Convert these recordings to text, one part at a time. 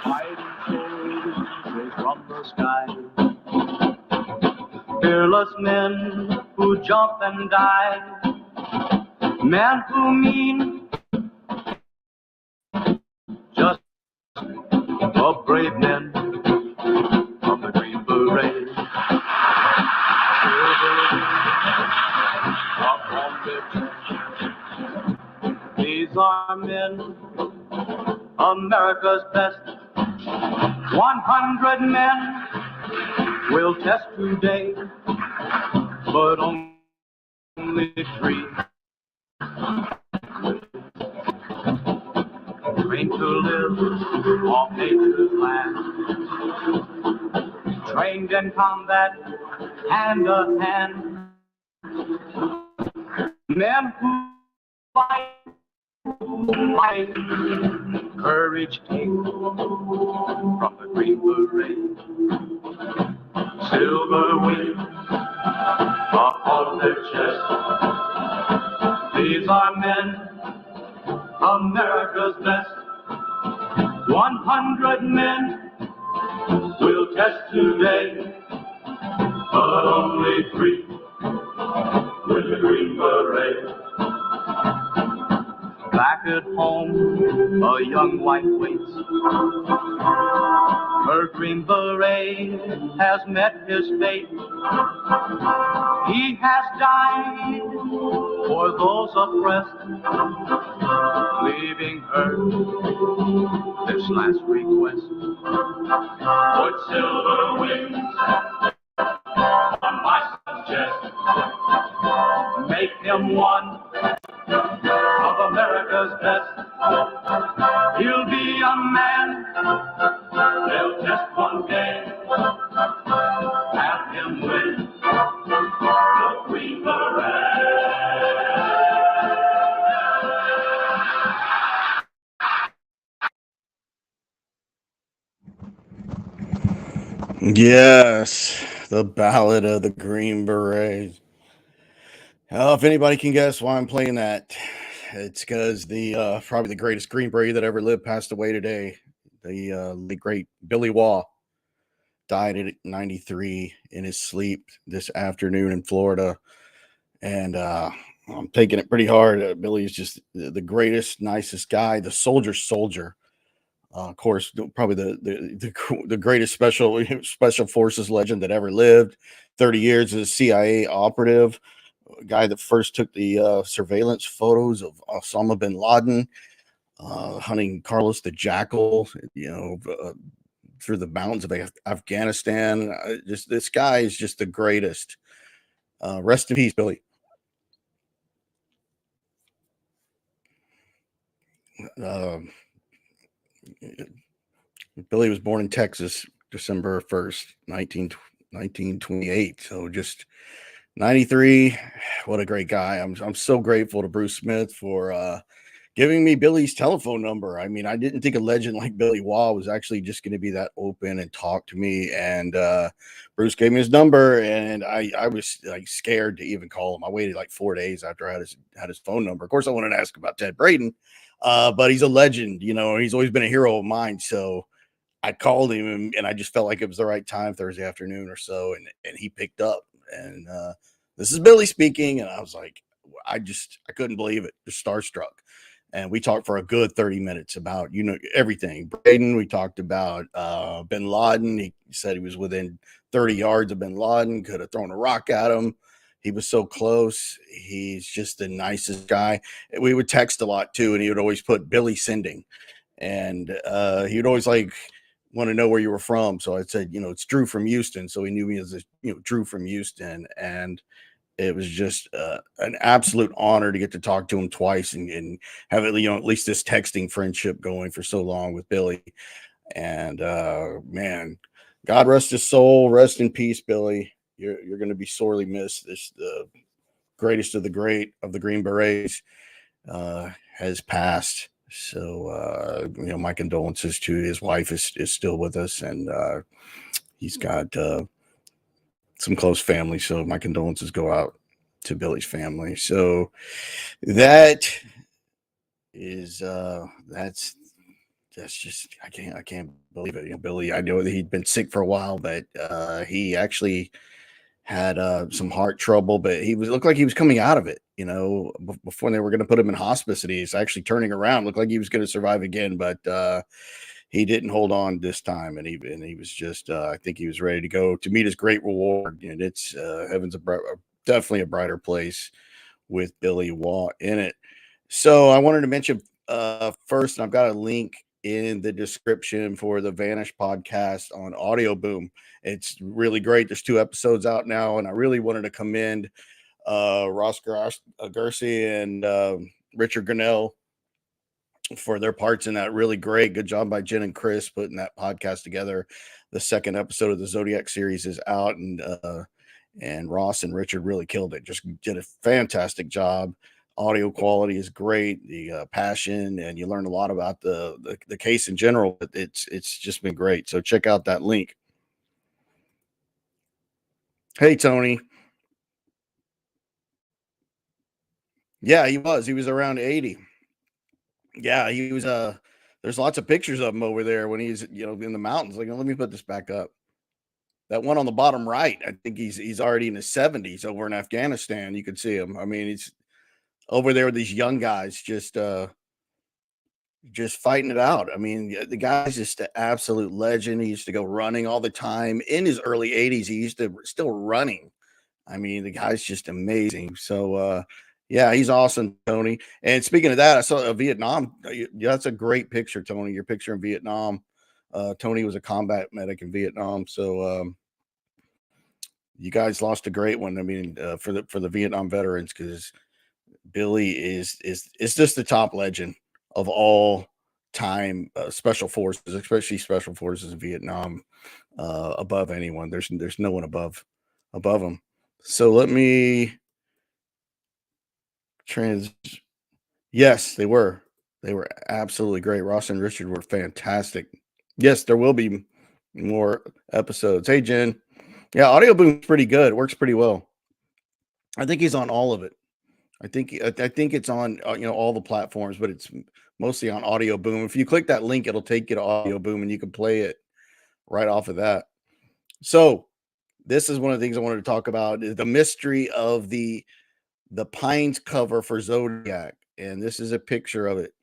Fighting soldiers from the sky, fearless men who jump and die, men who mean just a brave men from the Green Beret. These are men, America's best. 100 men will test today, but only 3 trained to live off nature's land, trained in combat hand to hand, men who fight, courage take from the Green Beret. Silver wings upon their chest. These are men, America's best. 100 men will test today, but only 3 with the Green Beret. Back at home, a young wife waits. Her Green Beret has met his fate. He has died for those oppressed, leaving her this last request. Put silver wings on my son's chest. Make him one of America's best. He'll be a man they'll test one day. Have him win the Green Beret. Yes, the Ballad of the Green Beret. If anybody can guess why I'm playing that, it's because the probably the greatest Green Beret that ever lived passed away today. The great Billy Waugh died at 93 in his sleep this afternoon in Florida, and I'm taking it pretty hard. Billy is just the greatest, nicest guy, the soldier. Of course, probably the greatest special forces legend that ever lived. 30 years as a CIA operative, a guy that first took the surveillance photos of Osama bin Laden, hunting Carlos the Jackal, through the mountains of Afghanistan. Just this guy is just the greatest. Rest in peace, Billy. Billy was born in Texas, December 1st, 1928. So just 93. What a great guy. I'm so grateful to Bruce Smith for giving me Billy's telephone number. I mean, I didn't think a legend like Billy Waugh was actually just going to be that open and talk to me. And Bruce gave me his number, and I was like scared to even call him. I waited like 4 days after I had his phone number. Of course, I wanted to ask about Ted Braden, but he's a legend. He's always been a hero of mine. So I called him, and I just felt like it was the right time, Thursday afternoon or so, and he picked up. And this is Billy speaking, and I was like, I couldn't believe it. Just starstruck. And we talked for a good 30 minutes about, everything. Braden, we talked about bin Laden. He said he was within 30 yards of bin Laden, could have thrown a rock at him. He was so close. He's just the nicest guy. We would text a lot, too, and he would always put Billy sending. And he would always want to know where you were from. So I said, it's Drew from Houston. So he knew me as Drew from Houston. And it was just an absolute honor to get to talk to him twice and have it, at least this texting friendship going for so long with Billy. And man, God rest his soul. Rest in peace, Billy. You're going to be sorely missed. The greatest of the great of the Green Berets has passed. So my condolences to his wife is still with us, and he's got some close family. So my condolences go out to Billy's family. So that is that's that's just I can't believe it. You know, Billy, I know that he'd been sick for a while, but he actually had some heart trouble, but he was looked like he was coming out of it. You know, before they were going to put him in hospice, and he's actually turning around. Looked like he was going to survive again, but he didn't hold on this time, and he was just I think he was ready to go to meet his great reward. And it's heaven's definitely a brighter place with Billy Waugh in it. So I wanted to mention first, and I've got a link in the description for the Vanish podcast on Audio Boom. It's really great. There's 2 episodes out now, and I really wanted to commend Ross Garcia and Richard Grinnell for their parts in that. Really great. Good job by Jen and Chris putting that podcast together. The 2nd episode of the Zodiac series is out, and Ross and Richard really killed it. Just did a fantastic job. Audio quality is great. The passion, and you learn a lot about the case in general. It's just been great. So check out that link. Hey, Tony. Yeah, he was around 80. Yeah, he was there's lots of pictures of him over there when he's, you know, in the mountains. Like, let me put this back up. That one on the bottom right, I think he's already in his 70s over in Afghanistan. You can see him. I mean, he's over there with these young guys just fighting it out. I mean, the guy's just an absolute legend. He used to go running all the time. In his early 80s, he used to still running. I mean, the guy's just amazing. So yeah, he's awesome, Tony. And speaking of that, I saw a Vietnam. That's a great picture, Tony. Your picture in Vietnam. Tony was a combat medic in Vietnam. So you guys lost a great one. I mean, for the Vietnam veterans, because Billy is just the top legend of all time. Special forces, especially special forces in Vietnam, above anyone. There's no one above him. So let me Yes, they were. They were absolutely great. Ross and Richard were fantastic. Yes, there will be more episodes. Hey, Jen. Yeah, Audio Boom's pretty good. It works pretty well. I think he's on all of it. I think it's on all the platforms, but it's mostly on Audio Boom. If you click that link, it'll take you to Audio Boom, and you can play it right off of that. So this is one of the things I wanted to talk about: is the mystery of the Pines cover for Zodiac, and this is a picture of it.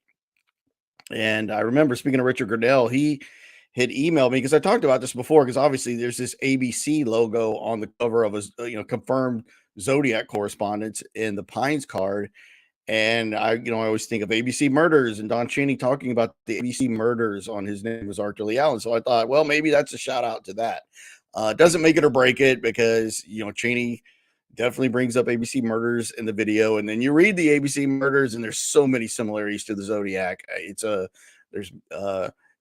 And I remember, speaking of Richard Grinnell, he had emailed me because I talked about this before. Because obviously, there's this ABC logo on the cover of a confirmed Zodiac correspondence in the Pines card. And I always think of ABC Murders and Don Chaney talking about the ABC Murders on his name was Arthur Lee Allen. So I thought, well, maybe that's a shout out to that. Doesn't make it or break it, because Chaney definitely brings up ABC Murders in the video, and then you read the ABC Murders, and there's so many similarities to the Zodiac. There's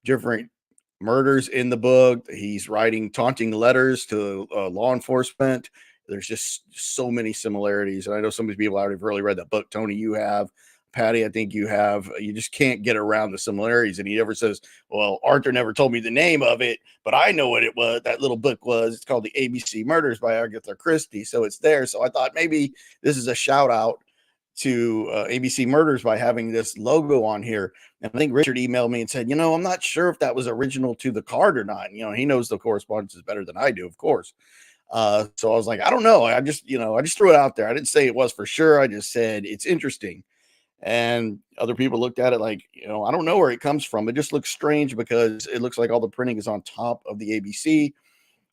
different murders in the book. He's writing taunting letters to law enforcement. There's just so many similarities, and I know some of these people out have really read that book. Tony, you have. Patty, I think you have. You just can't get around the similarities. And he never says, well, Arthur never told me the name of it, but I know what it was. That little book was. It's called The ABC Murders by Agatha Christie. So it's there. So I thought maybe this is a shout out to ABC Murders by having this logo on here. And I think Richard emailed me and said, I'm not sure if that was original to the card or not. He knows the correspondence is better than I do, of course. So I was like, I don't know. I just threw it out there. I didn't say it was for sure. I just said it's interesting. And other people looked at it like, I don't know where it comes from. It just looks strange because it looks like all the printing is on top of the ABC.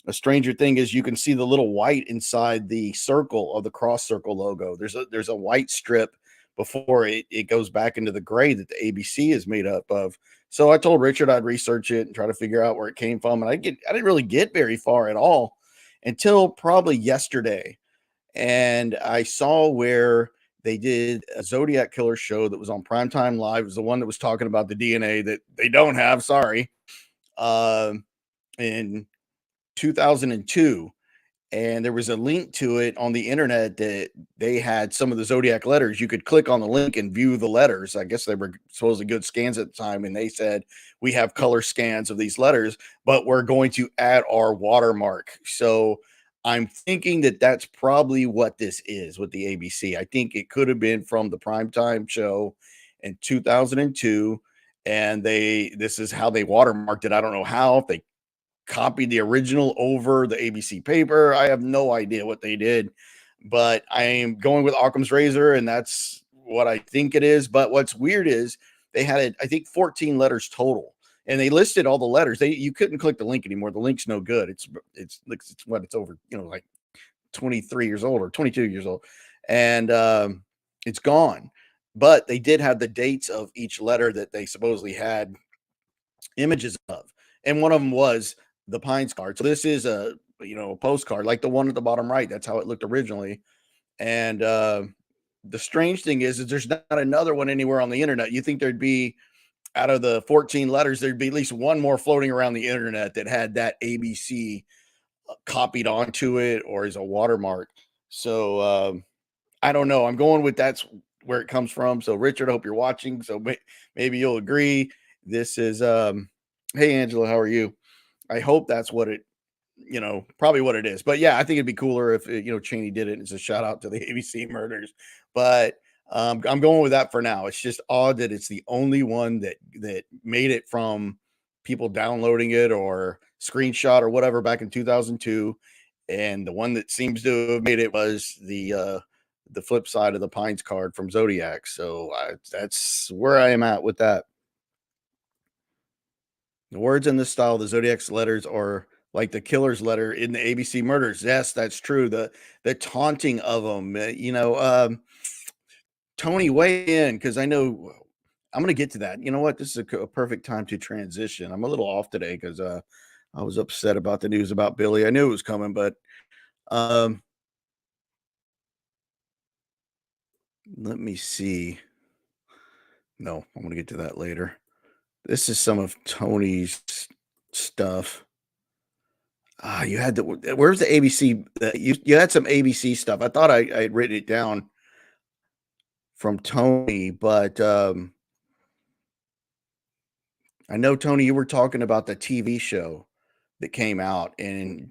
A stranger thing is you can see the little white inside the circle of the cross circle logo. There's a white strip before it goes back into the gray that the ABC is made up of. So I told Richard I'd research it and try to figure out where it came from. And I didn't really get very far at all until probably yesterday. And I saw where they did a Zodiac Killer show that was on Primetime Live. It was the one that was talking about the DNA that they don't have, sorry, in 2002. And there was a link to it on the internet that they had some of the Zodiac letters. You could click on the link and view the letters. I guess they were supposedly good scans at the time. And they said, we have color scans of these letters, but we're going to add our watermark. So I'm thinking that that's probably what this is with the ABC. I think it could have been from the primetime show in 2002. and this is how they watermarked it. I don't know how, if they copied the original over the ABC paper. I have no idea what they did, but I am going with Occam's razor, and that's what I think it is. But what's weird is they had, I think, 14 letters total, and they listed all the letters. You couldn't click the link anymore. The link's no good. It's over, like 23 years old or 22 years old, and it's gone. But they did have the dates of each letter that they supposedly had images of, and one of them was the Pines card. So this is a postcard like the one at the bottom right. That's how it looked originally. And the strange thing is there's not another one anywhere on the internet. You think there'd be, out of the 14 letters, there'd be at least one more floating around the internet that had that ABC copied onto it or is a watermark. So I don't know. I'm going with that's where it comes from. So Richard, I hope you're watching. So maybe you'll agree. This is hey Angela, how are you? I hope that's what it, probably what it is. But yeah, I think it'd be cooler if Cheney did it. It's a shout out to the ABC murders. But I'm going with that for now. It's just odd that it's the only one that made it from people downloading it or screenshot or whatever back in 2002, and the one that seems to have made it was the flip side of the Pines card from Zodiac. So that's where I am at with that. The words in this style, the Zodiac's letters, are like the killer's letter in the ABC murders. Yes, that's true. The taunting of them, Tony, weigh in, because I know I'm going to get to that. You know what? This is a perfect time to transition. I'm a little off today because I was upset about the news about Billy. I knew it was coming, but let me see. No, I'm going to get to that later. This is some of Tony's stuff. You had the, where's the ABC? You had some ABC stuff. I thought I had written it down from Tony, but I know, Tony, you were talking about the TV show that came out, and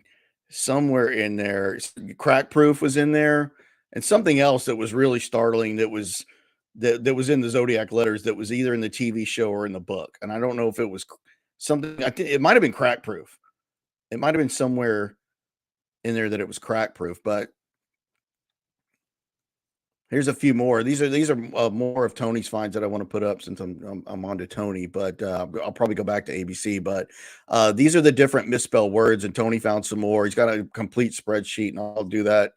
somewhere in there, Crack Proof was in there, and something else that was really startling that was in the Zodiac letters that was either in the TV show or in the book. And I don't know if it was something. I think it might have been Crack Proof. It might have been somewhere in there that it was Crack Proof, but here's a few more. These are more of Tony's finds that I want to put up since I'm on to Tony, but I'll probably go back to ABC. But these are the different misspelled words, and Tony found some more. He's got a complete spreadsheet, and I'll do that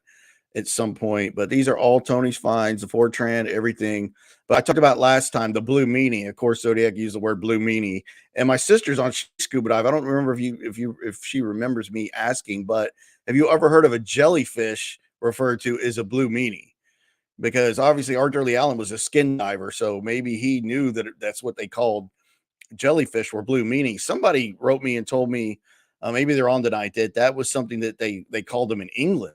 at some point. But these are all Tony's finds, the Fortran, everything. But I talked about last time the blue meanie. Of course, Zodiac used the word blue meanie, and my sister's on scuba dive. I don't remember if she remembers me asking, but have you ever heard of a jellyfish referred to as a blue meanie? Because obviously Arthur Lee Allen was a skin diver, so maybe he knew that that's what they called jellyfish were blue meanies. Somebody wrote me and told me, maybe they're on tonight, that was something that they called them in England,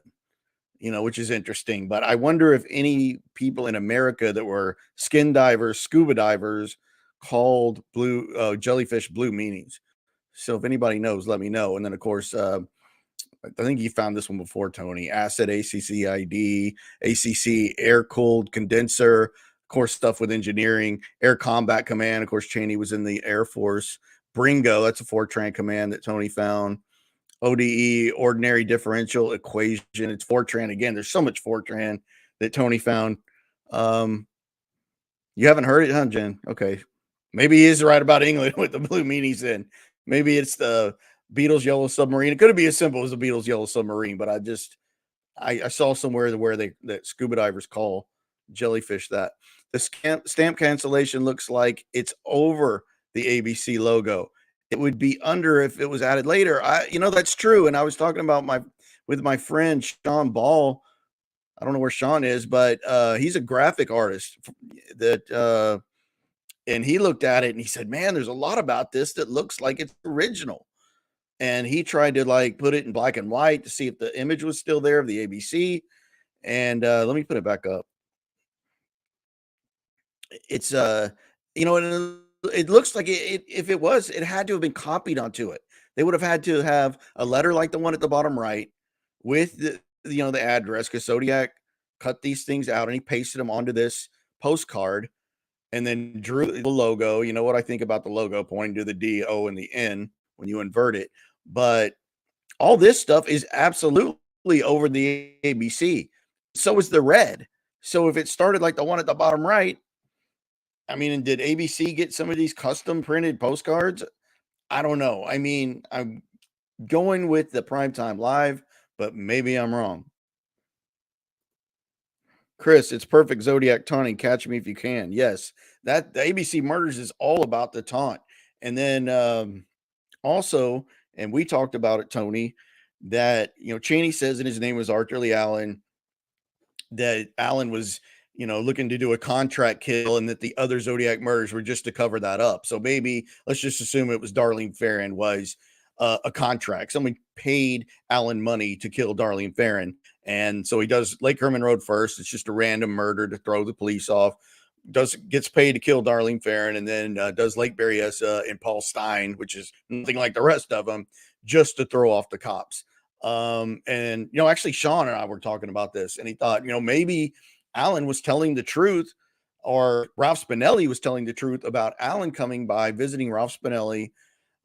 which is interesting. But I wonder if any people in America that were skin divers, scuba divers, called jellyfish blue meanies. So if anybody knows, let me know. And then, of course, I think you found this one before, Tony. Acid, ACCID, ACC, air-cooled condenser, of course, stuff with engineering, Air Combat Command. Of course, Cheney was in the Air Force. Bringo, that's a Fortran command that Tony found. ODE, ordinary differential equation. It's Fortran. Again, there's so much Fortran that Tony found. You haven't heard it, huh, Jen? Okay. Maybe he is right about England with the blue meanies in. Maybe it's the Beatles Yellow Submarine. It could be as simple as the Beatles Yellow Submarine, but I saw somewhere where that scuba divers call jellyfish that. The stamp cancellation looks like it's over the ABC logo. It would be under if it was added later. That's true. And I was talking about with my friend Sean Ball. I don't know where Sean is, but he's a graphic artist and he looked at it and he said, man, there's a lot about this that looks like it's original. And he tried to put it in black and white to see if the image was still there of the ABC. And let me put it back up. It's it looks like if it was, it had to have been copied onto it. They would have had to have a letter like the one at the bottom right with the address, because Zodiac cut these things out and he pasted them onto this postcard. and then drew the logo. You know what I think about the logo, pointing to the D, O, and the N when you invert it. But all this stuff is absolutely over the ABC. So is the red. So if it started like the one at the bottom right, I mean, did ABC get some of these custom printed postcards? I don't know. I mean, I'm going with the primetime live, but maybe I'm wrong. Chris, it's perfect Zodiac taunting. Catch me if you can. Yes, that the ABC Murders is all about the taunt. And then also, and we talked about it, Tony, that Cheney says, and his name was Arthur Lee Allen, that Allen was looking to do a contract kill, and that the other Zodiac murders were just to cover that up. So maybe let's just assume it was Darlene Ferrin was a contract. Someone paid Allen money to kill Darlene Ferrin, and so he does Lake Herman Road first. It's just a random murder to throw the police off. Gets paid to kill Darlene Ferrin, and then does Lake Berryessa and Paul Stein, which is nothing like the rest of them, just to throw off the cops. And actually Sean and I were talking about this, and he thought, maybe Allen was telling the truth, or Ralph Spinelli was telling the truth about Allen coming by, visiting Ralph Spinelli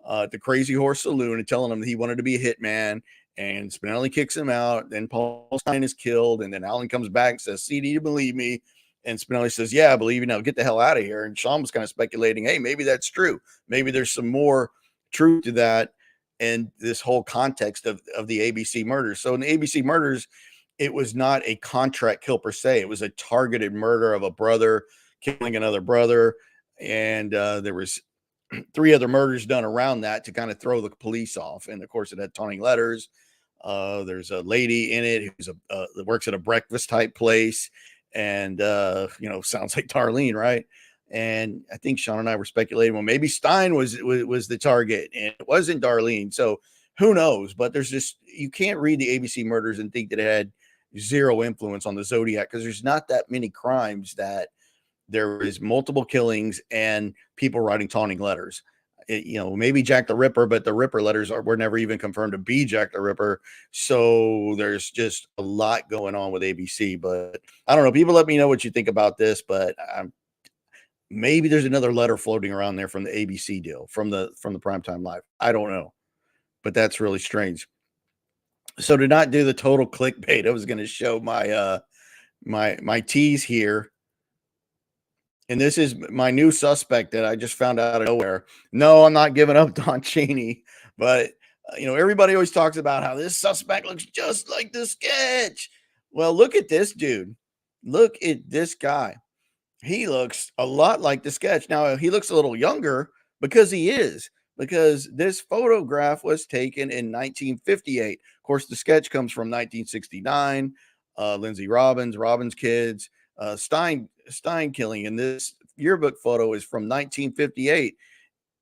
at the Crazy Horse Saloon, and telling him that he wanted to be a hitman. And Spinelli kicks him out. Then Paul Stein is killed, and then Allen comes back and says, "See, do you believe me?" And Spinelli says, "Yeah, I believe you. Now get the hell out of here." And Sean was kind of speculating, hey, maybe that's true. Maybe there's some more truth to that, and this whole context of the ABC murders. So in the ABC murders, it was not a contract kill per se. It was a targeted murder of a brother killing another brother. And there was 3 other murders done around that to kind of throw the police off. And of course, it had taunting letters. There's a lady in it who's that works at a breakfast type place, and sounds like Darlene, right? And I think Sean and I were speculating, well, maybe Stein was the target, and it wasn't Darlene. So who knows? But there's just, you can't read the ABC murders and think that it had zero influence on the Zodiac, because there's not that many crimes that there is multiple killings and people writing taunting letters. Maybe Jack the Ripper, but the Ripper letters were never even confirmed to be Jack the Ripper. So there's just a lot going on with ABC. But I don't know. People let me know what you think about this, but maybe there's another letter floating around there from the ABC deal, from the Primetime Live. I don't know, but that's really strange. So to not do the total clickbait, I was going to show my my tease here. And this is my new suspect that I just found out of nowhere. No, I'm not giving up Don Cheney, but everybody always talks about how this suspect looks just like the sketch. Well, look at this dude. Look at this guy. He looks a lot like the sketch. Now, he looks a little younger because this photograph was taken in 1958. Of course, the sketch comes from 1969. Lindsay Robbins kids, Stein killing. And this yearbook photo is from 1958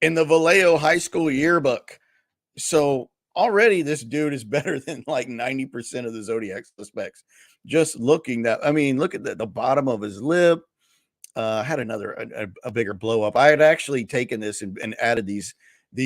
in the Vallejo High School yearbook. So already this dude is better than like 90% of the Zodiac suspects. Just looking that, I mean, look at the bottom of his lip. Had a bigger blow up. I had actually taken this and added these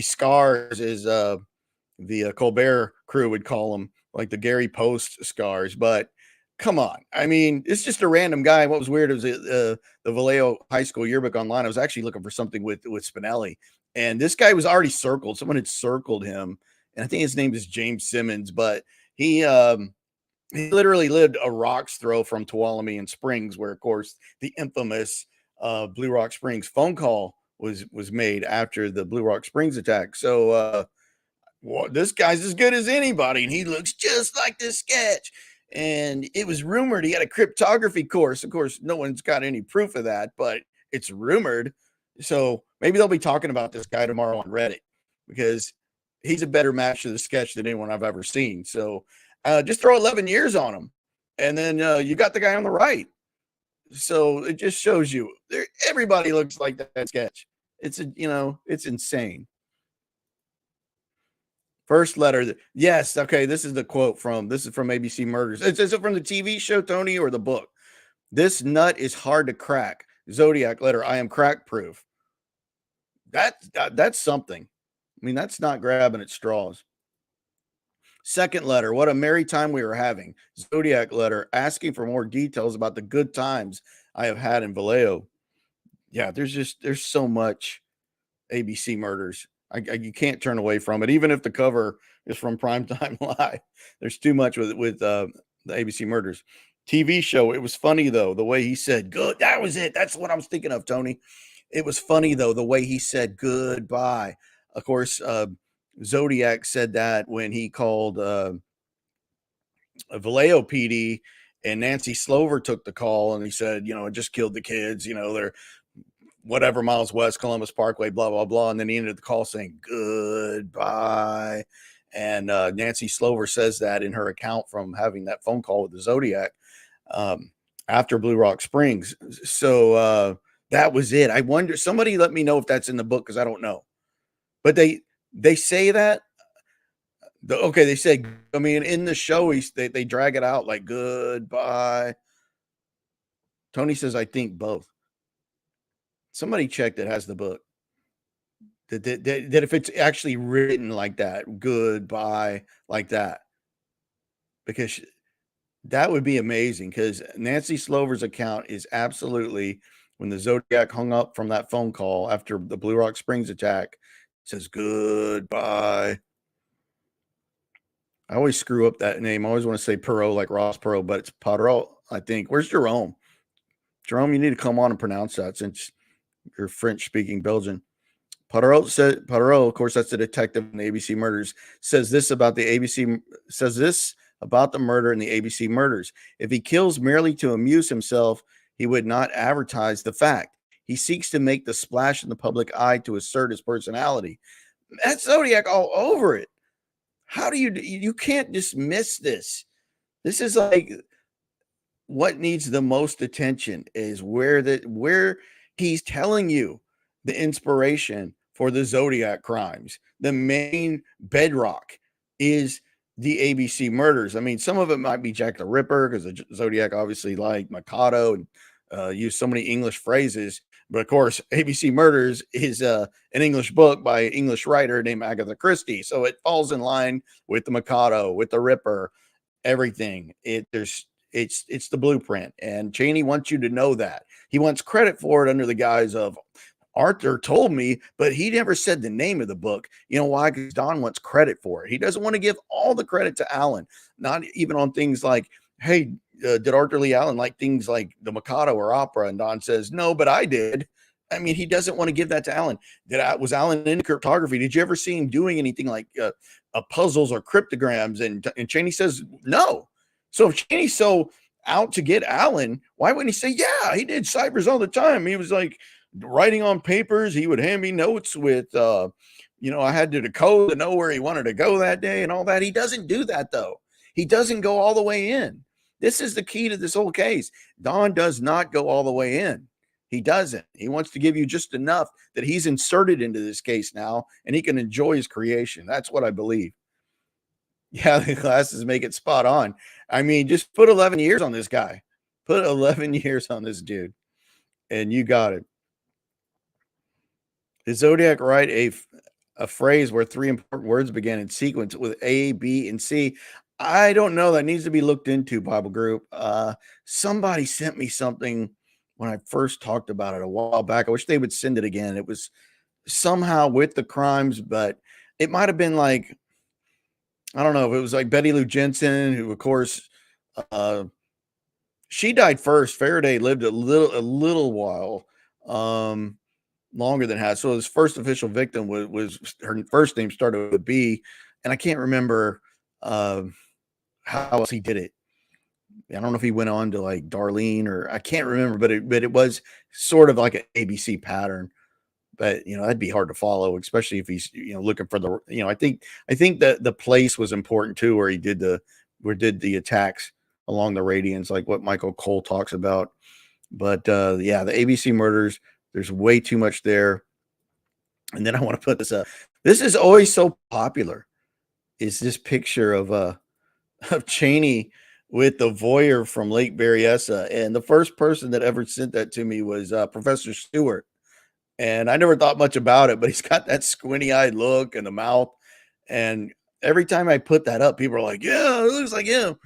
scars, as the Colbert crew would call them, like the Gary Post scars. But come on, I mean, it's just a random guy. What was weird was the Vallejo High School yearbook online. I was actually looking for something with Spinelli, and this guy was already circled. Someone had circled him, and I think his name is James Simmons. But he literally lived a rock's throw from Tuolumne and Springs, where, of course, the infamous Blue Rock Springs phone call was made after the Blue Rock Springs attack. So this guy's as good as anybody, and he looks just like this sketch. And it was rumored he had a cryptography course. Of course, no one's got any proof of that, but it's rumored. So maybe they'll be talking about this guy tomorrow on Reddit, because he's a better match to the sketch than anyone I've ever seen. So just throw 11 years on him, and then you got the guy on the right. So it just shows you everybody looks like that sketch. It's insane. First letter. Yes. Okay. This is the quote from ABC Murders. Is it from the TV show, Tony, or the book? This nut is hard to crack. Zodiac letter. I am crack proof. That's something. I mean, that's not grabbing at straws. Second letter. What a merry time we were having. Zodiac letter, asking for more details about the good times I have had in Vallejo. yeah, there's so much ABC Murders. You can't turn away from it, even if the cover is from Primetime Live. There's too much with the ABC Murders TV show. It was funny though the way he said good. That was it. That's what I was thinking of, Tony. It was funny though the way he said goodbye. Of course, Zodiac said that when he called Vallejo PD, and Nancy Slover took the call, and he said, it just killed the kids. They're whatever miles west, Columbus Parkway, blah, blah, blah. And then he ended the call saying goodbye. And Nancy Slover says that in her account from having that phone call with the Zodiac after Blue Rock Springs. So that was it. I wonder, somebody let me know if that's in the book, because I don't know. But they say that. Okay, they say, I mean, in the show, they drag it out like goodbye. Tony says, I think both. Somebody check that has the book. That if it's actually written like that, goodbye, like that. Because that would be amazing, because Nancy Slover's account is absolutely, when the Zodiac hung up from that phone call after the Blue Rock Springs attack, it says goodbye. I always screw up that name. I always want to say Perot, like Ross Perot, but it's Perot, I think. Where's Jerome? Jerome, you need to come on and pronounce that, since you're French-speaking Belgian. Perot, of course, that's the detective in the ABC Murders, says this about the murder in the ABC Murders. If he kills merely to amuse himself, he would not advertise the fact. He seeks to make the splash in the public eye to assert his personality. That's Zodiac all over it. How do you can't dismiss this. This is like what needs the most attention is where he's telling you the inspiration for the Zodiac crimes. The main bedrock is the ABC Murders. I mean, some of it might be Jack the Ripper, because the Zodiac obviously liked Mikado and used so many English phrases. But of course, ABC Murders is an English book by an English writer named Agatha Christie. So it falls in line with the Mikado, with the Ripper, everything. It's the blueprint. And Chaney wants you to know that. He wants credit for it under the guise of Arthur told me, but he never said the name of the book. You know why? Because Don wants credit for it. He doesn't want to give all the credit to Alan, not even on things like, hey, did Arthur Lee Allen like things like the Mikado or opera? And Don says, no, but I did. I mean, he doesn't want to give that to Alan. Was Alan into cryptography? Did you ever see him doing anything like puzzles or cryptograms? And Chaney says, no. So if Chaney's so out to get Alan, why wouldn't he say, yeah, he did ciphers all the time. He was like writing on papers. He would hand me notes with, I had to decode to know where he wanted to go that day and all that. He doesn't do that, though. He doesn't go all the way in. This is the key to this whole case. Don does not go all the way in. He doesn't. He wants to give you just enough that he's inserted into this case now, and he can enjoy his creation. That's what I believe. Yeah, the glasses make it spot on. I mean, just put 11 years on this guy. Put 11 years on this dude, and you got it. Did Zodiac write a phrase where three important words began in sequence with A, B, and C? I don't know. That needs to be looked into, Bible Group. Somebody sent me something when I first talked about it a while back. I wish they would send it again. It was somehow with the crimes, but it might have been like, I don't know if it was like Betty Lou Jensen, who, of course, she died first. Faraday lived a little while longer than Hass. So his first official victim was her first name started with a B, and I can't remember how else he did it. I don't know if he went on to like Darlene, or I can't remember, but it was sort of like an ABC pattern. But that'd be hard to follow, especially if he's looking for the I think that the place was important too, where he did the attacks along the radians, like what Michael Cole talks about. But the ABC Murders, there's way too much there. And then I want to put this up. This is always so popular. Is this picture of Chaney with the voyeur from Lake Berryessa. And the first person that ever sent that to me was Professor Stewart. And I never thought much about it, but he's got that squinty-eyed look and the mouth. And every time I put that up, people are like, yeah, it looks like him.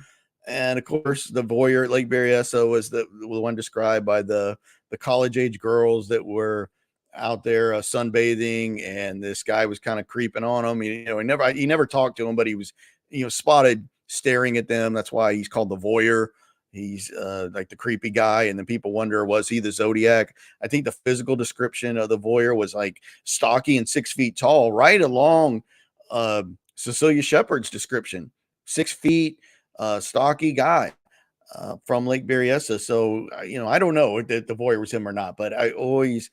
And of course, the voyeur at Lake Berryessa was the one described by the college age girls that were out there sunbathing, and this guy was kind of creeping on them. He never talked to them, but he was spotted staring at them. That's why he's called the voyeur. He's like the creepy guy, and then people wonder, was he the Zodiac? I think the physical description of the voyeur was like stocky and 6 feet tall, right along Cecilia Shepard's description. 6 feet, stocky guy from Lake Berryessa. So, I don't know if the voyeur was him or not, but I always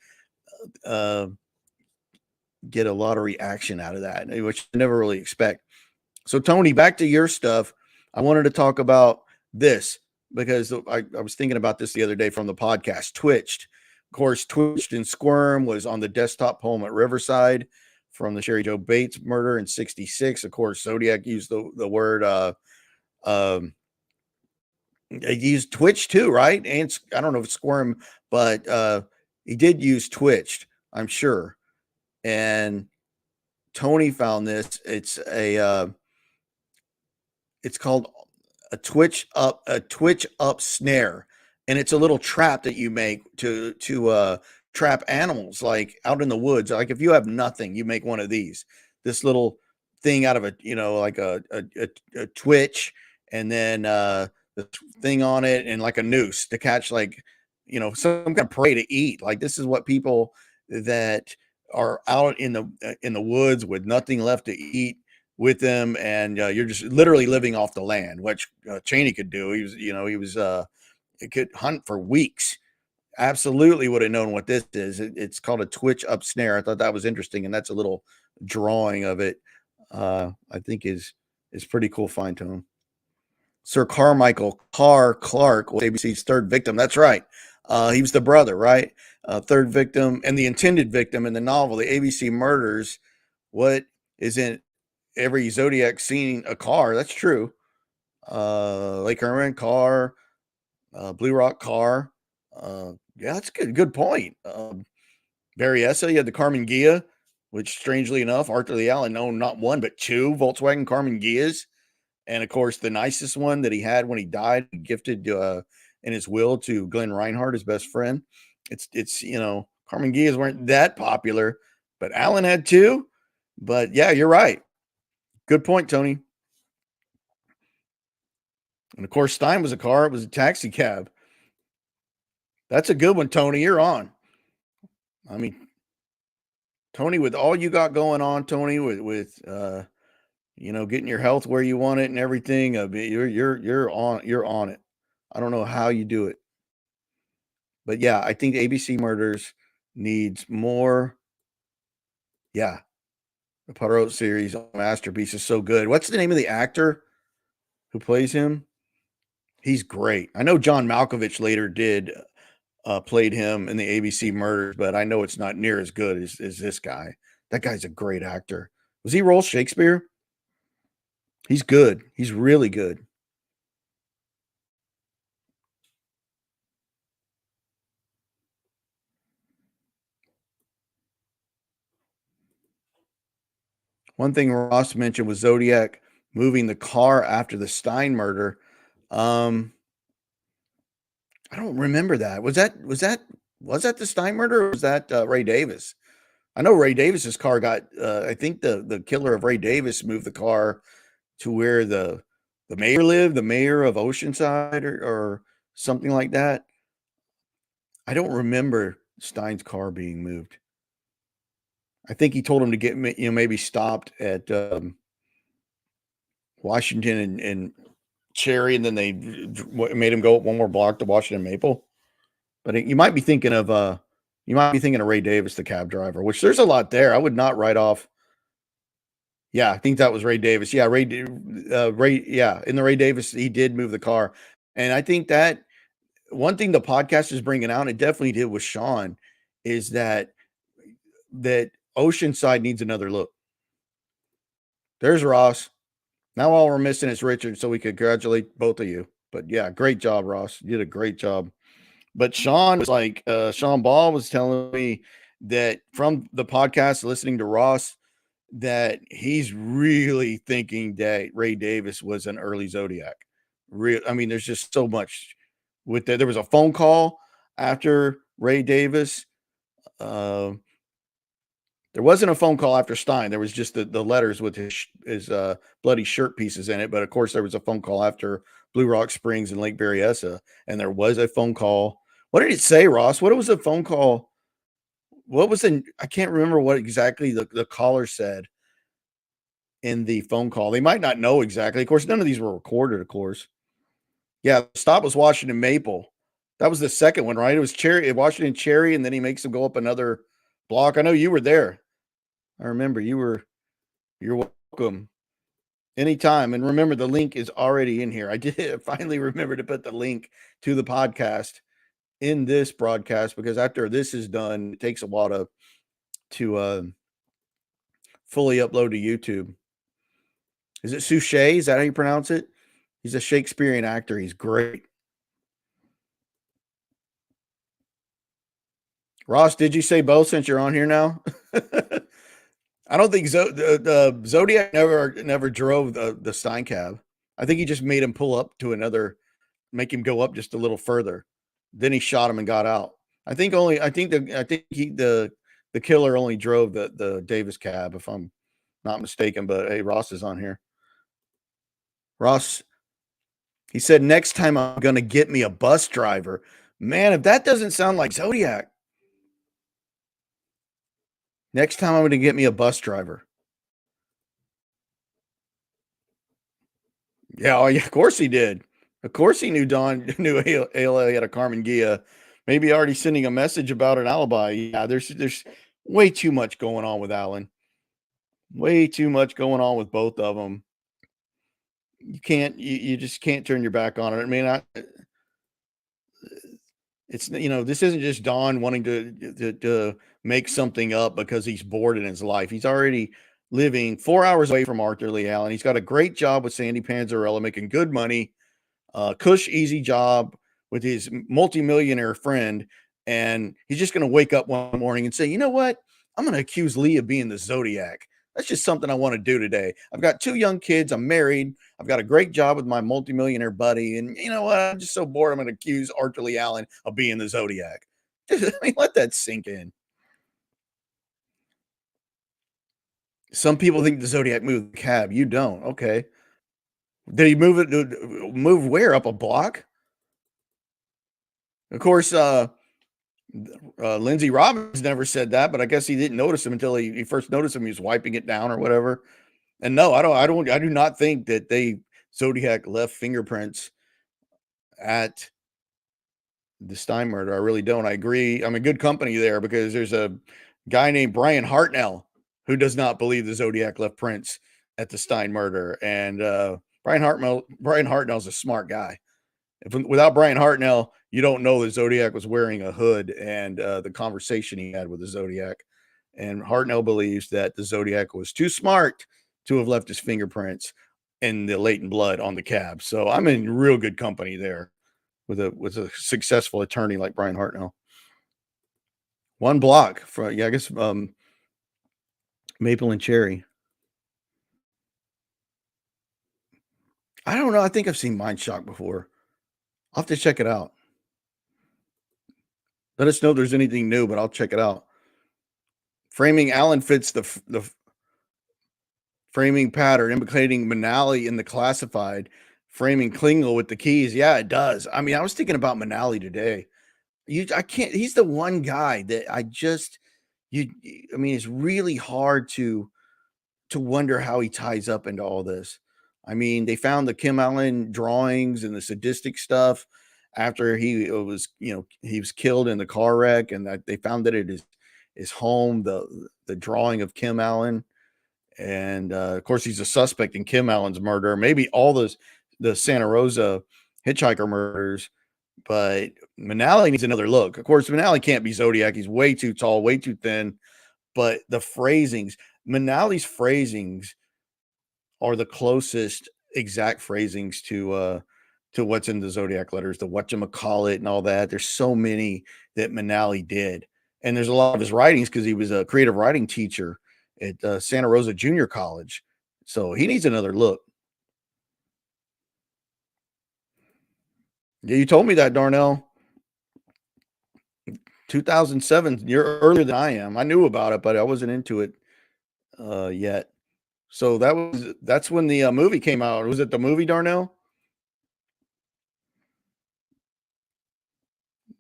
get a lot of reaction out of that, which I never really expect. So, Tony, back to your stuff. I wanted to talk about this because I was thinking about this the other day from the podcast. Twitched. Of course, Twitched and Squirm was on the desktop poem at Riverside from the Sherry Joe Bates murder in 1966. Of course, Zodiac used the word he used Twitch too, right? And I don't know if it's Squirm, but he did use Twitched, I'm sure. And Tony found this. It's called a twitch up snare, and it's a little trap that you make to trap animals like out in the woods. Like if you have nothing, you make one of these. This little thing out of like a twitch, and then the thing on it, and like a noose to catch like some kind of prey to eat. Like this is what people that are out in the woods with nothing left to eat with them, and you're just literally living off the land, which Cheney could do. He could hunt for weeks. Absolutely would have known what this is. It's called a twitch up snare. I thought that was interesting, and that's a little drawing of it. I think is pretty cool. Fine tone. Sir Carmichael Carr Clark was ABC's third victim. That's right. He was the brother, right? Third victim and the intended victim in the novel, the ABC Murders. What is in every Zodiac seen a car? That's true. Lake Herman car, Blue Rock car. Yeah, that's a good point. Berryessa, you had the Carmen Ghia, which strangely enough, Arthur Lee Allen owned not one but two Volkswagen Carmen Ghias. And of course, the nicest one that he had when he died, he gifted in his will to Glenn Reinhardt, his best friend. It's Carmen Ghias weren't that popular, but Allen had two. But yeah, you're right. Good point, Tony. And of course, Stein was a car. It was a taxi cab. That's a good one, Tony. You're on. I mean, Tony, with all you got going on, Tony, with getting your health where you want it and everything, you're on it. I don't know how you do it, but yeah, I think ABC Murders needs more. Yeah, the Poirot series masterpiece is so good. What's the name of the actor who plays him? He's great. I know John Malkovich later played him in the ABC Murders, but I know it's not near as good as this guy. That guy's a great actor. Was he Roll Shakespeare? He's good. He's really good. One thing Ross mentioned was Zodiac moving the car after the Stein murder. I don't remember that. Was that the Stein murder, or was that Ray Davis? I know Ray Davis's car got. I think the killer of Ray Davis moved the car to where the mayor lived, the mayor of Oceanside, or something like that. I don't remember Stein's car being moved. I think he told him to get maybe stopped at Washington and Cherry, and then they made him go up one more block to Washington Maple. But you might be thinking of Ray Davis, the cab driver, which there's a lot there. I would not write off. Yeah, I think that was Ray Davis. Yeah, Ray. Yeah, in the Ray Davis, he did move the car, and I think that one thing the podcast is bringing out, it definitely did with Sean, is that Oceanside needs another look. There's Ross. Now all we're missing is Richard, so we congratulate both of you. But yeah, great job, Ross. You did a great job. But Sean was like, Sean Ball was telling me that from the podcast, listening to Ross, that he's really thinking that Ray Davis was an early Zodiac. real. I mean, there's just so much with that. There was a phone call after Ray Davis. Uh, there wasn't a phone call after Stein. There was just the letters with his bloody shirt pieces in it. But of course, there was a phone call after Blue Rock Springs and Lake Berryessa, and there was a phone call. What did it say, Ross? What was the phone call? What was in? I can't remember what exactly the caller said in the phone call. They might not know exactly. Of course, none of these were recorded, of course. Yeah, the stop was Washington Maple. That was the second one, right? It was Washington Cherry, and then he makes him go up another block. I know you were there. I remember you're welcome anytime. And remember, the link is already in here. I did finally remember to put the link to the podcast in this broadcast, because after this is done, it takes a while to fully upload to YouTube. Is it Suchet? Is that how you pronounce it? He's a Shakespearean actor. He's great. Ross, did you say both since you're on here now? I don't think the Zodiac never drove the Stein cab. I think he just made him pull up to make him go up just a little further. Then he shot him and got out. I think the killer only drove the Davis cab, if I'm not mistaken. But hey, Ross is on here. Ross, he said, next time I'm going to get me a bus driver. Man, if that doesn't sound like Zodiac. Next time I'm going to get me a bus driver. Yeah, oh, yeah, of course he did. Of course he knew knew ALA had a Carmen Gia. Maybe already sending a message about an alibi. Yeah, there's way too much going on with Allen. Way too much going on with both of them. You just can't turn your back on it. I mean, it's, this isn't just Don wanting to make something up because he's bored in his life. He's already living 4 hours away from Arthur Lee Allen. He's got a great job with Sandy Panzarella, making good money, cush easy job with his multimillionaire friend. And he's just going to wake up one morning and say, you know what? I'm going to accuse Lee of being the Zodiac. That's just something I want to do today. I've got 2 young kids. I'm married. I've got a great job with my multimillionaire buddy. And you know what? I'm just so bored. I'm going to accuse Arthur Lee Allen of being the Zodiac. I mean, let that sink in. Some people think the Zodiac moved the cab. You don't. Okay. Did he move where? Up a block? Of course, Lindsey Robbins never said that, but I guess he didn't notice him until he first noticed him. He was wiping it down or whatever. And no, I do not think that Zodiac left fingerprints at the Stein murder. I really don't. I agree. I'm in good company there, because there's a guy named Brian Hartnell who does not believe the Zodiac left prints at the Stein murder. And Brian Hartnell's a smart guy. Without Brian Hartnell, you don't know that Zodiac was wearing a hood, and the conversation he had with the Zodiac. And Hartnell believes that the Zodiac was too smart to have left his fingerprints in the latent blood on the cab. So I'm in real good company there with a successful attorney like Brian Hartnell. 1 block from, I guess, Maple and Cherry. I don't know. I think I've seen Mind Shock before. I'll have to check it out. Let us know if there's anything new, but I'll check it out. Framing Allen fits the framing pattern, implicating Manali in the classified. Framing Klingel with the keys. Yeah, it does. I mean, I was thinking about Manali today. He's the one guy that I mean, it's really hard to wonder how he ties up into all this. I mean, they found the Kim Allen drawings and the sadistic stuff after he was killed in the car wreck, and that they found that it is his home, the drawing of Kim Allen. And of course, he's a suspect in Kim Allen's murder, maybe all the Santa Rosa hitchhiker murders. But Manali needs another look. Of course, Manali can't be Zodiac. He's way too tall, way too thin. But the phrasings, Manali's phrasings are the closest exact phrasings to what's in the Zodiac letters, the whatchamacallit and all that. There's so many that Manali did. And there's a lot of his writings because he was a creative writing teacher at Santa Rosa Junior College. So he needs another look. Yeah, you told me that, Darnell. 2007. You're earlier than I am. I knew about it, but I wasn't into it yet. So that's when the movie came out. Was it the movie, Darnell?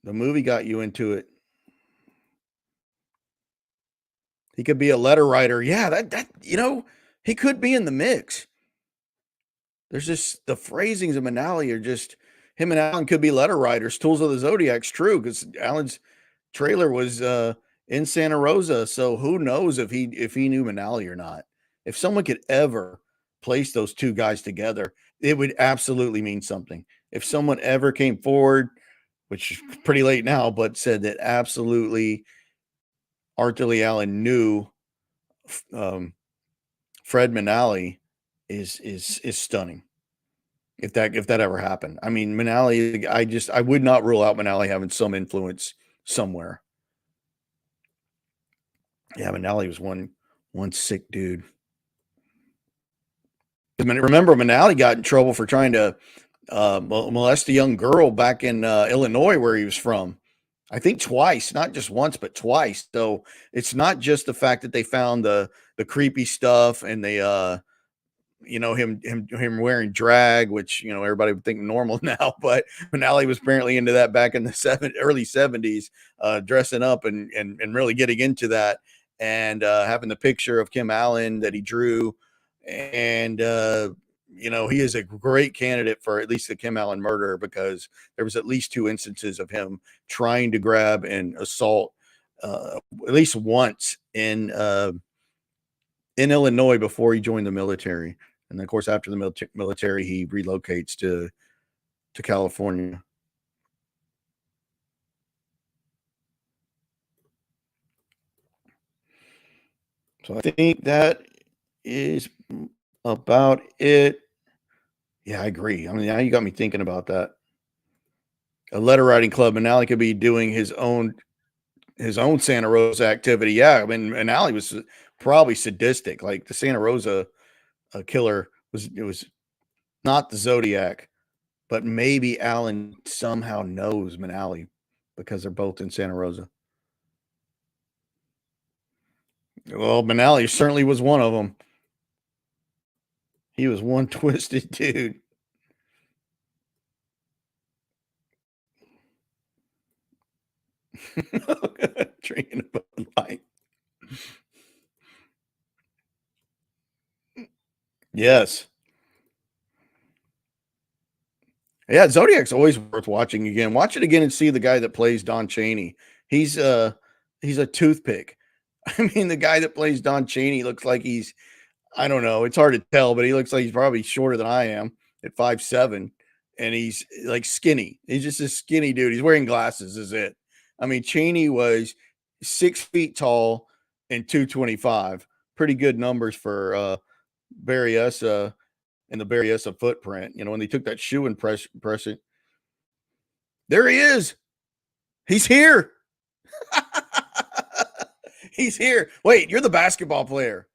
The movie got you into it. He could be a letter writer. Yeah, that he could be in the mix. There's just the phrasings of Manali are just him and Alan could be letter writers. Tools of the Zodiac's true because Alan's trailer was in Santa Rosa. So who knows if he knew Manali or not? If someone could ever place those two guys together, it would absolutely mean something. If someone ever came forward, which is pretty late now, but said that absolutely Arthur Lee Allen knew Fred Manali is stunning. If that ever happened, I mean, Manali, I would not rule out Manali having some influence somewhere. Yeah, Manali was one sick dude. Remember, Manali got in trouble for trying to molest a young girl back in Illinois, where he was from. I think twice, not just once, but twice. So it's not just the fact that they found the creepy stuff and they him wearing drag, which everybody would think normal now, but Manali was apparently into that back in the early 70s, dressing up and really getting into that, and having the picture of Kim Allen that he drew, and he is a great candidate for at least the Kim Allen murder, because there was at least 2 instances of him trying to grab and assault at least once in Illinois before he joined the military. And then, of course, after the military, he relocates to California. So I think that is about it. Yeah, I agree. I mean, now you got me thinking about that. A letter writing club, and now he could be doing his own Santa Rosa activity. Yeah, I mean, and Allie was probably sadistic. Like the Santa Rosa killer was not the Zodiac, but maybe Alan somehow knows Manali because they're both in Santa Rosa. Well, Manali certainly was one of them. He was one twisted dude. Drinking a Bud Light. Yes. Yeah, Zodiac's always worth watching again. Watch it again and see the guy that plays Don Chaney. He's a toothpick. I mean, the guy that plays Don Chaney looks like he's, I don't know, it's hard to tell, but he looks like he's probably shorter than I am at 5'7", and he's like skinny. He's just a skinny dude. He's wearing glasses, is it. I mean, Chaney was 6 feet tall and 225. Pretty good numbers for Berryessa and the Berryessa footprint. When they took that shoe impression. There he is. He's here. He's here. Wait, you're the basketball player.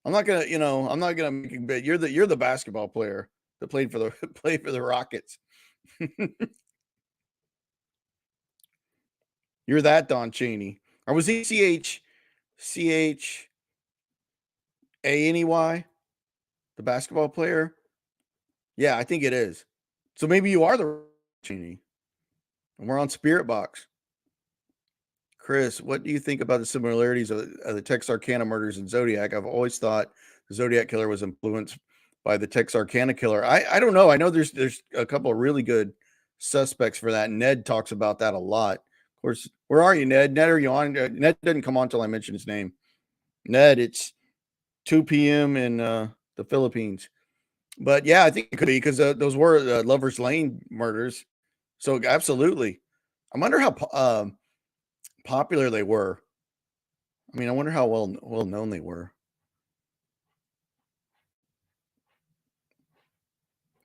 I'm not gonna make a bit. You're the basketball player that played for the Rockets. You're that Don Chaney. Or was he CHANEY? The basketball player? Yeah, I think it is. So maybe you are the Chaney. And we're on Spirit Box. Chris, what do you think about the similarities of the Texarkana murders and Zodiac? I've always thought the Zodiac killer was influenced by the Texarkana killer. I don't know. I know there's a couple of really good suspects for that. Ned talks about that a lot. Of course, where are you, Ned? Ned, are you on? Ned didn't come on until I mentioned his name. Ned, it's 2 p.m. in the Philippines. But yeah, I think it could be because those were Lover's Lane murders. So absolutely. I wonder how popular they were. I mean, I wonder how well known they were.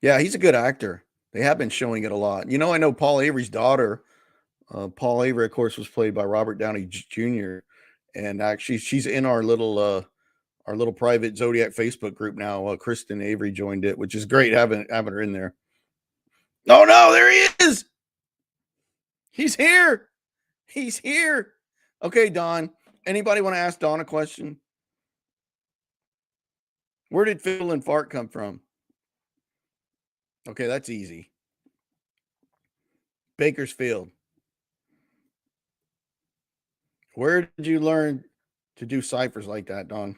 Yeah, he's a good actor. They have been showing it a lot. I know Paul Avery's daughter. Paul Avery, of course, was played by Robert Downey Jr. And actually, she's in our little private Zodiac Facebook group now. Kristen Avery joined it, which is great having her in there. Oh no, there he is. He's here. He's here. Okay, Don. Anybody want to ask Don a question? Where did Phil and Fart come from? Okay, that's easy. Bakersfield. Where did you learn to do ciphers like that, Don?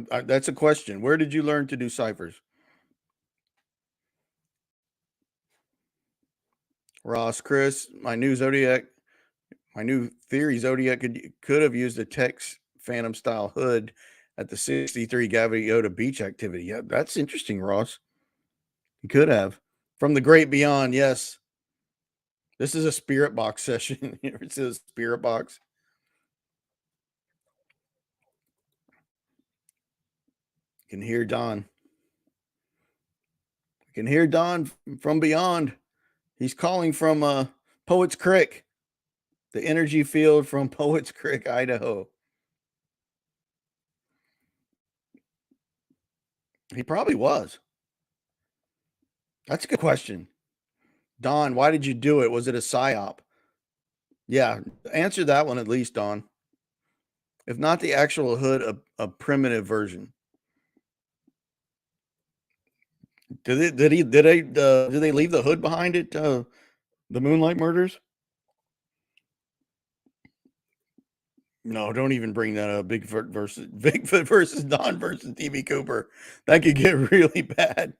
That's a question. Where did you learn to do ciphers? Ross, Chris, my new theory, Zodiac could have used a Tex Phantom style hood at the 63 Gaviota beach activity. Yeah, that's interesting, Ross. He could have. From the great beyond, yes. This is a spirit box session. It's a spirit box. You can hear Don. You can hear Don from beyond. He's calling from Poets Creek, the energy field from Poets Creek, Idaho. He probably was. That's a good question. Don, why did you do it? Was it a psyop? Yeah, answer that one at least, Don. If not the actual hood, a primitive version. Did they leave the hood behind it? The Moonlight Murders? No, don't even bring that up. Bigfoot versus Don versus DB Cooper. That could get really bad.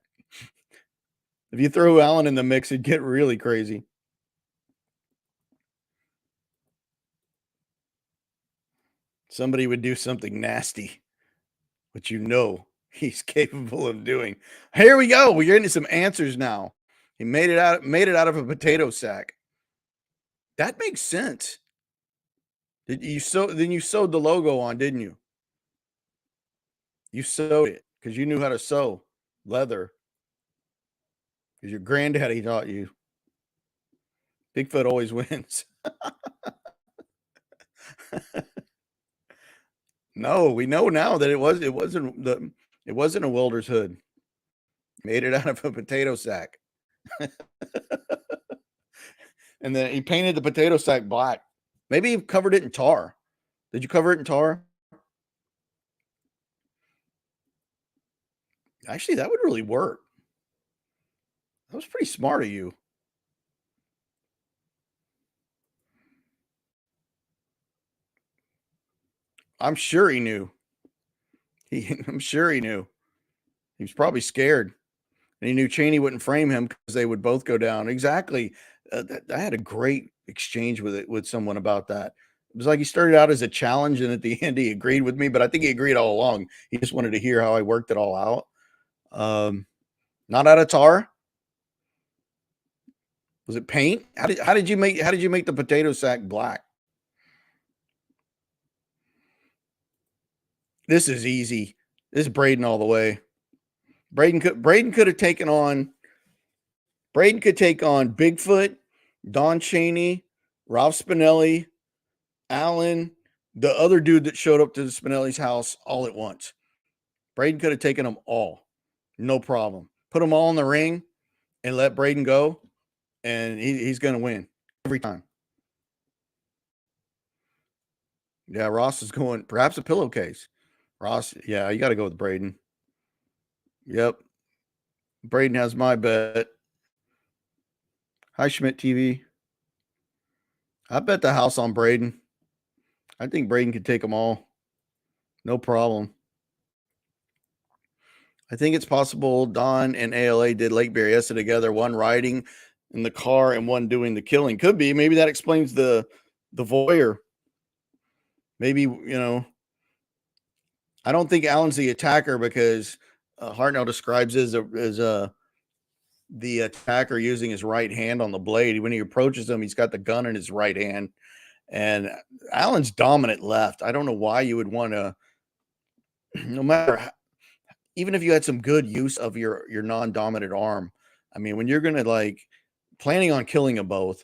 If you throw Allen in the mix, it'd get really crazy. Somebody would do something nasty, which you know he's capable of doing. Here we go. We're getting some answers now. He made it out of a potato sack. That makes sense. Then you sewed the logo on, didn't you? You sewed it because you knew how to sew leather. Because your granddaddy taught you. Bigfoot always wins. No, we know now that it wasn't a welder's hood. Made it out of a potato sack. And then he painted the potato sack black. Maybe he covered it in tar. Did you cover it in tar? Actually, that would really work. That was pretty smart of you. I'm sure he knew. I'm sure he knew. He was probably scared. And he knew Cheney wouldn't frame him because they would both go down. Exactly. I had a great exchange with someone about that. It was like he started out as a challenge, and at the end he agreed with me, but I think he agreed all along. He just wanted to hear how I worked it all out. Not out of tar. Was it paint? How did you make the potato sack black? This is easy. This is Braden all the way. Braden could have taken on. Braden could take on Bigfoot, Don Cheney, Ralph Spinelli, Allen, the other dude that showed up to the Spinelli's house all at once. Braden could have taken them all. No problem. Put them all in the ring and let Braden go, and he's going to win every time. Yeah, Ross is going, perhaps a pillowcase. Ross, yeah, you got to go with Braden. Yep. Braden has my bet. Hi, Schmidt TV. I bet the house on Braden. I think Braden could take them all. No problem. I think it's possible Don and ALA did Lake Berryessa together, one riding in the car and one doing the killing. Could be. Maybe that explains the voyeur. Maybe, I don't think Allen's the attacker because Hartnell describes it as the attacker using his right hand on the blade. When he approaches him, he's got the gun in his right hand. And Allen's dominant left. I don't know why you would want to, no matter how, even if you had some good use of your non-dominant arm. I mean, when you're going to planning on killing them both,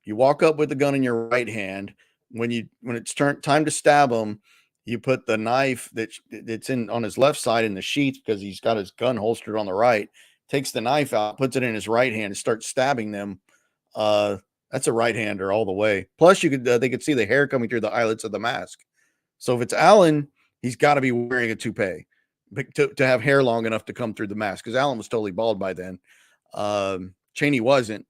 you walk up with the gun in your right hand. When it's time to stab them, you put the knife that's in on his left side in the sheath because he's got his gun holstered on the right, takes the knife out, puts it in his right hand and starts stabbing them. That's a right-hander all the way. Plus, they could see the hair coming through the eyelets of the mask. So if it's Alan, he's got to be wearing a toupee to have hair long enough to come through the mask, because Alan was totally bald by then. Cheney wasn't.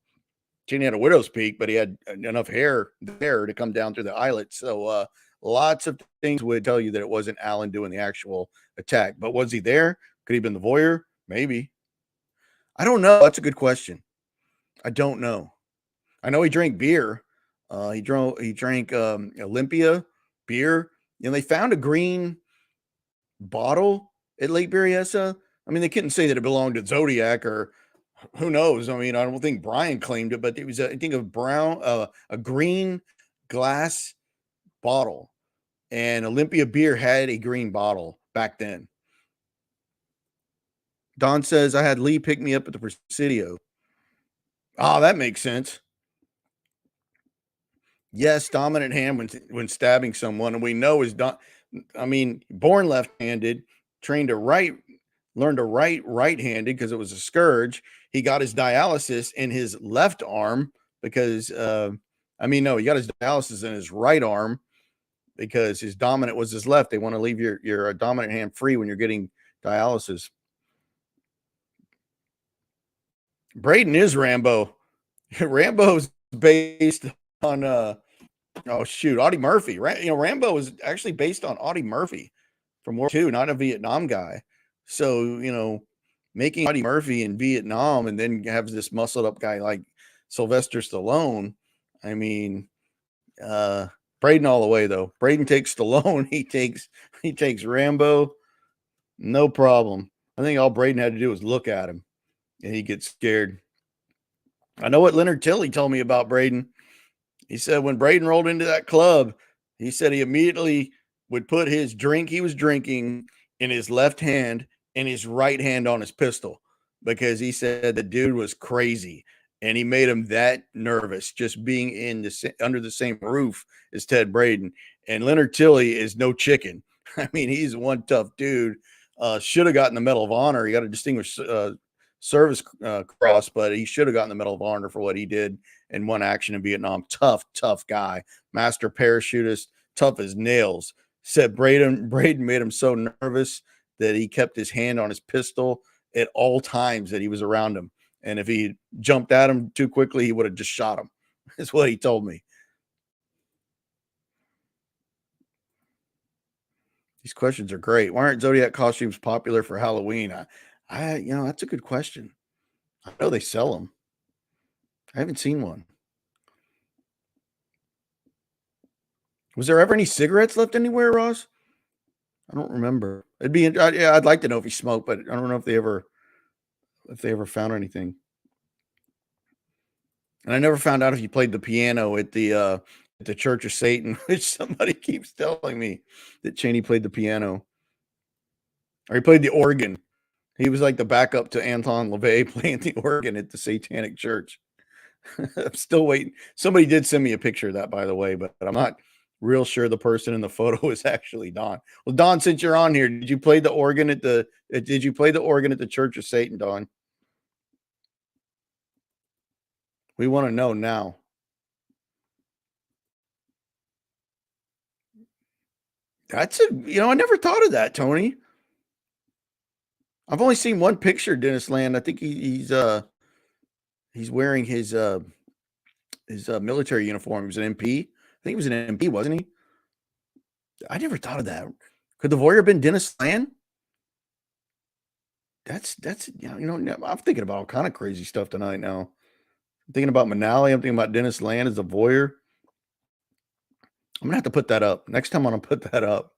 Cheney had a widow's peak, but he had enough hair there to come down through the eyelets. So lots of things would tell you that it wasn't Alan doing the actual attack. But was he there? Could he have been the voyeur? Maybe. I don't know. That's a good question. I don't know. I know he drank beer. He drank Olympia beer. And they found a green bottle at Lake Berryessa. I mean, they couldn't say that it belonged to Zodiac, or who knows. I mean, I don't think Brian claimed it, but it was, I think, a green glass bottle. And Olympia beer had a green bottle back then. Don says, I had Lee pick me up at the Presidio. Oh, that makes sense. Yes, dominant hand when stabbing someone, and we know born left-handed, trained to learned to write right-handed because it was a scourge. He got his dialysis in his left arm because he got his dialysis in his right arm because his dominant was his left. They want to leave your dominant hand free when you're getting dialysis. Braden is Rambo. Rambo's based on Audie Murphy. Rambo was actually based on Audie Murphy from World War II, not a Vietnam guy. So, making Audie Murphy in Vietnam and then have this muscled up guy like Sylvester Stallone. I mean, Braden all the way though. Braden takes Stallone. He takes Rambo. No problem. I think all Braden had to do was look at him and he gets scared. I know what Leonard Tilley told me about Braden. He said when Braden rolled into that club, he said he immediately would put his drink he was drinking in his left hand and his right hand on his pistol, because he said the dude was crazy and he made him that nervous just being under the same roof as Ted Braden. And Leonard Tilley is no chicken. I mean, he's one tough dude. Should have gotten the Medal of Honor. He got a distinguished service cross, but he should have gotten the Medal of Honor for what he did in one action in Vietnam. Tough guy, master parachutist, tough as nails. Said Braden made him so nervous that he kept his hand on his pistol at all times that he was around him. And if he jumped at him too quickly, he would have just shot him. That's what he told me. These questions are great. Why aren't Zodiac costumes popular for Halloween? That's a good question. I know they sell them. I haven't seen one. Was there ever any cigarettes left anywhere, Ross? I don't remember. I'd like to know if he smoked, but I don't know if they ever found anything. And I never found out if he played the piano at the Church of Satan, which somebody keeps telling me that Cheney played the piano. Or he played the organ. He was like the backup to Anton LaVey playing the organ at the Satanic Church. I'm still waiting. Somebody did send me a picture of that, by the way, but I'm not real sure the person in the photo is actually Don. Well, Don, since you're on here, did you play the organ at the Church of Satan, Don? We want to know now. I never thought of that, Tony. I've only seen one picture of Dennis Land. I think he's wearing his military uniform. He was an MP. I think he was an MP, wasn't he? I never thought of that. Could the voyeur have been Dennis Land? That's I'm thinking about all kind of crazy stuff tonight now. I'm thinking about Manali. I'm thinking about Dennis Land as a voyeur. I'm gonna have to put that up. Next time I'm gonna put that up.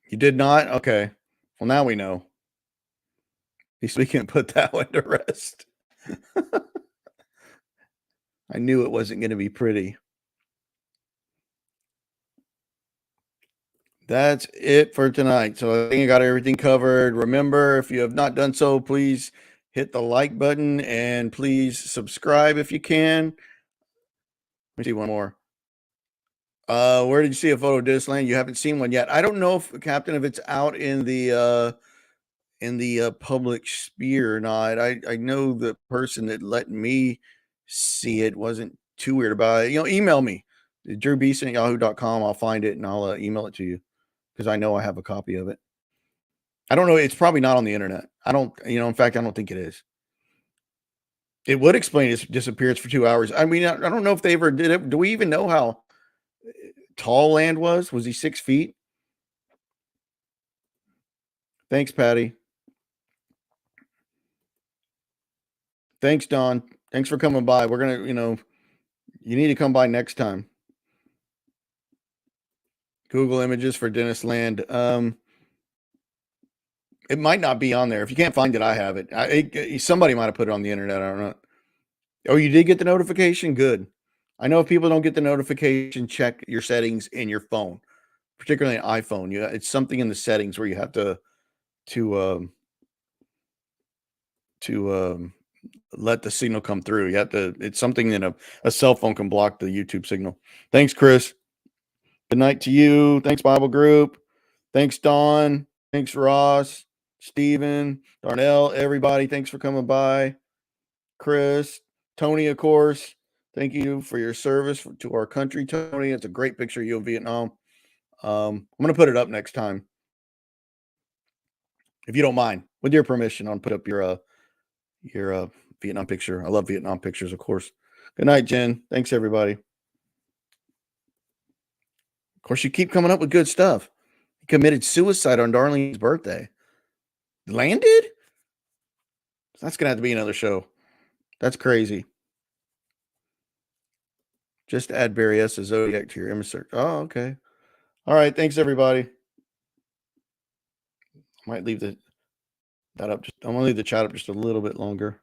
You did not? Okay. Well, now we know. We can put that one to rest. I knew it wasn't going to be pretty. That's it for tonight. So I think I got everything covered. Remember, if you have not done so, please hit the like button and please subscribe if you can. Let me see one more. Where did you see a photo of Disneyland? You haven't seen one yet. I don't know if Captain, if it's out in the public sphere or not. I know the person that let me see it wasn't too weird about it. Email me, drewbeeson@yahoo.com. I'll find it and I'll email it to you because I know I have a copy of it. I don't know. It's probably not on the internet. I don't, in fact, I don't think it is. It would explain his disappearance for 2 hours. I mean, I don't know if they ever did it. Do we even know how tall Land was? Was he 6 feet? Thanks, Patty. Thanks, Don. Thanks for coming by. We're going to, you need to come by next time. Google images for Dennis Land. It might not be on there. If you can't find it, I have it. Somebody might have put it on the internet. I don't know. Oh, you did get the notification? Good. I know if people don't get the notification, check your settings in your phone, particularly an iPhone. It's something in the settings where you have to let the signal come through. You have to. It's something that a cell phone can block the YouTube signal. Thanks, Chris. Good night to you. Thanks, Bible Group. Thanks, Dawn. Thanks, Ross, Stephen, Darnell, everybody. Thanks for coming by. Chris, Tony, of course. Thank you for your service to our country, Tony. It's a great picture of you in Vietnam. I'm going to put it up next time, if you don't mind. With your permission, I'll put up your Vietnam picture. I love Vietnam pictures, of course. Good night, Jen. Thanks, everybody. Of course, you keep coming up with good stuff. He committed suicide on Darlene's birthday. Landed? That's going to have to be another show. That's crazy. Just add Berryessa Zodiac to your image search. Oh, okay. All right. Thanks, everybody. I might leave that up. I'm going to leave the chat up just a little bit longer.